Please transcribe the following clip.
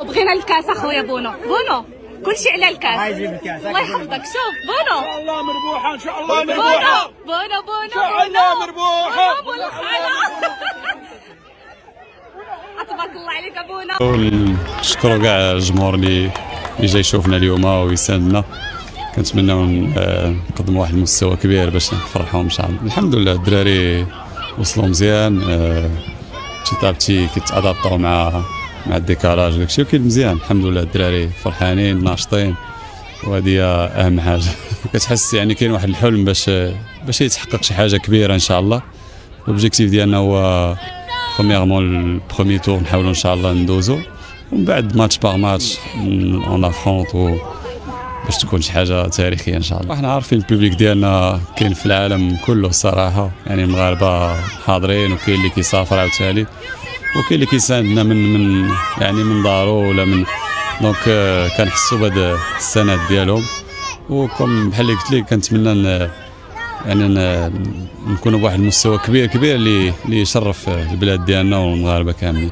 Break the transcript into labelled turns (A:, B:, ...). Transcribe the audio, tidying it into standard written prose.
A: بونو بغينا الكاس اخويا بونو كلشي على الكاس. الله يحفظك. شوف بونو
B: ان شاء الله مربوحه، ان شاء الله مربوحه،
A: بونو
B: ان شاء الله مربوحه.
A: تبارك الله عليك بونو.
C: نشكروا كاع الجمهور اللي جاي يشوفنا اليوم ويساندنا. كنتمناو نقدموا واحد المستوى كبير باش نفرحوهم ان شاء الله. الحمد لله الدراري وصلوا مزيان، تابتي كيتادابطاو مع الديكالاج داكشي وكاين مزيان. الحمد لله الدراري فرحانين ناشطين وهذه اهم حاجه. كتحس يعني كاين واحد الحلم باش يتحقق شي حاجه كبيره ان شاء الله. لوبجيكتيف ديالنا هو برومييرمون البروميي تور نحاولوا ان شاء الله ندوزو، ومن بعد ماتش باغ ماتش اون افرونت باش تكون شي حاجه تاريخيه ان شاء الله. احنا عارفين البوبليك ديالنا كاين في العالم كله الصراحه، يعني المغاربه حاضرين وكاين اللي كيسافر عاوتاني وكاين اللي كيساندنا من دارو ولا من دونك كنحسوا بهذا السند ديالهم. وكم بحال اللي قلت لك كنتمنى يعني نكونوا بواحد المستوى كبير اللي يشرف البلاد ديالنا والمغاربه كاملين.